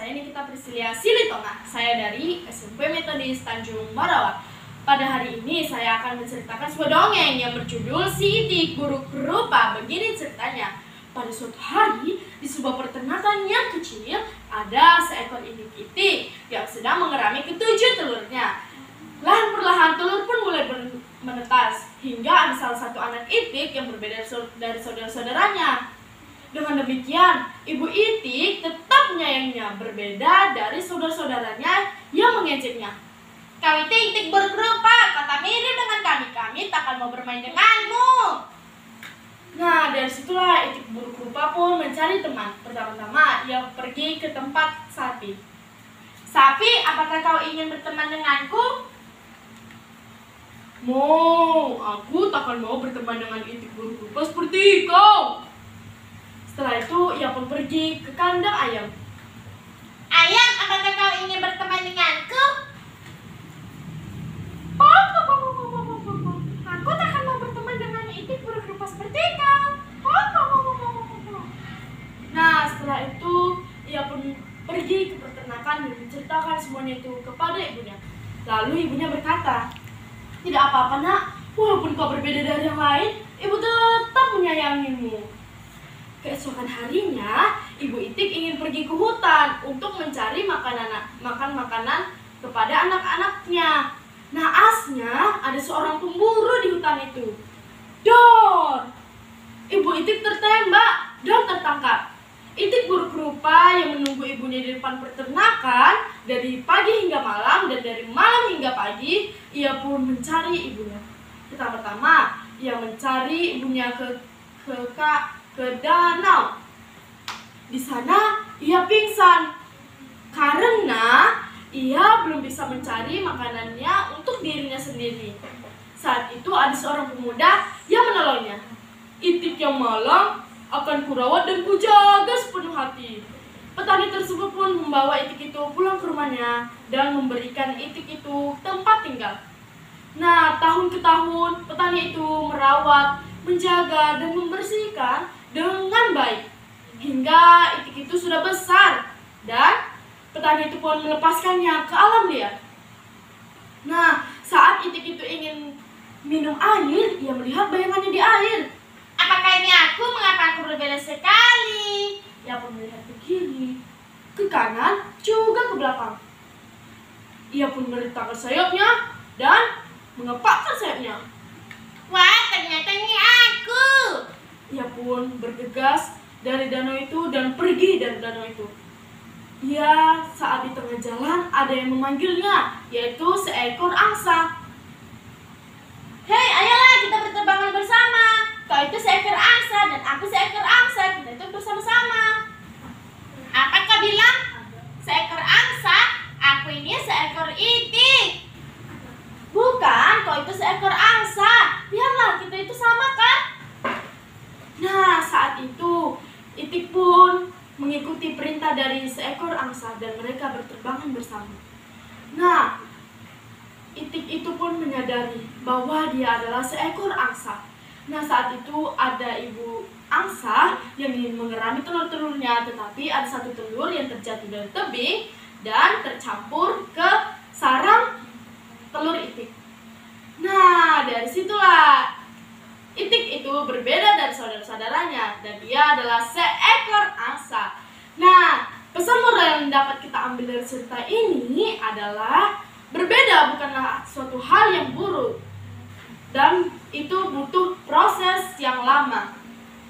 saya Nikita Priscilia Silitonga. Saya dari SMP Metodis Tanjung Marawa. Pada hari ini saya akan menceritakan sebuah dongeng yang berjudul Si Itik Buruk Rupa. Begini ceritanya. Pada suatu hari, di sebuah peternakan yang kecil, ada seekor itik-itik yang sedang mengerami ketujuh telurnya. Perlahan telur pun mulai menetas, hingga ada salah satu anak itik yang berbeda dari saudara-saudaranya. Dengan demikian, ibu itik tetap menyayanginya, berbeda dari saudara-saudaranya yang mengejeknya. "Kau itik buruk rupa, kau tak mirip dengan kami tak akan mau bermain denganmu." Nah, dari situlah itik buruk rupa pun mencari teman. Pertama-tama, ia pergi ke tempat sapi. "Sapi, apakah kau ingin berteman denganku?" "Mau, aku takkan mau berteman dengan itik buruk rupa seperti kau." Setelah itu, ia pun pergi ke kandang ayam. "Ayam, apakah kau ingin berteman denganku?" "Aku takkan mau berteman dengan itik buruk rupa seperti kau." Nah, setelah itu, ia pun pergi ke peternakan dan menceritakan semuanya itu kepada ibunya. Lalu ibunya berkata, "Tidak apa-apa nak, walaupun kau berbeda dari yang lain, ibu tetap menyayangimu." Keesokan harinya, ibu itik ingin pergi ke hutan untuk mencari makanan kepada anak-anaknya. Naasnya, ada seorang pemburu di hutan itu. Dor! Ibu itik tertembak dan tertangkap. Itik buruk rupa yang menunggu ibunya di depan peternakan dari pagi hingga malam dan dari malam hingga pagi, ia pun mencari ibunya. Pertama-tama, ia mencari ibunya ke danau. Di sana ia pingsan karena ia belum bisa mencari makanannya untuk dirinya sendiri. Saat itu ada seorang pemuda yang menolongnya. "Itik yang malang akan kurawat dan kujaga sepenuh hati." Petani tersebut pun membawa itik itu pulang ke rumahnya dan memberikan itik itu tempat tinggal. Nah, tahun ke tahun petani itu merawat, menjaga, dan membersihkan dengan baik hingga itik itu sudah besar dan petani itu pun melepaskannya ke alam liar. Nah, saat itik itu ingin minum air, ia melihat bayangannya di air. "Apakah ini aku? Mengapa aku berbeda sekali?" Ia pun melihat ke kiri, ke kanan, juga ke belakang. Ia pun merentangkan sayapnya dan mengepakkan sayapnya. "Wah, ternyata ini aku." Ia pun bergegas dari danau itu dan pergi dari danau itu. Saat di tengah jalan ada yang memanggilnya, yaitu seekor angsa. "Hei, ayolah kita berterbangan bersama. Kau itu seekor angsa dan aku seekor angsa. Kita itu bersama-sama." "Apa kau bilang? Seekor angsa? Aku ini seekor itik." "Bukan, kau itu seekor angsa. Lihatlah, kita itu sama kan?" Nah, saat itu itik pun mengikuti perintah dari seekor angsa dan mereka berterbangan bersama. Nah, itik itu pun menyadari bahwa dia adalah seekor angsa. Nah, saat itu ada ibu angsa yang ingin mengerami telur-telurnya, tetapi ada satu telur yang terjatuh dari tebing dan tercampur ke sarang telur itik. Nah, dari situlah itik itu berbeda dari saudara-saudaranya dan dia adalah seekor angsa. Nah, pesan moral yang dapat kita ambil dari cerita ini adalah berbeda bukanlah suatu hal yang buruk dan itu butuh proses yang lama.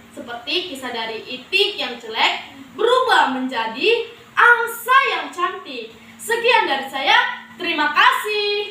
Seperti kisah dari itik yang jelek berubah menjadi angsa yang cantik. Sekian dari saya, terima kasih.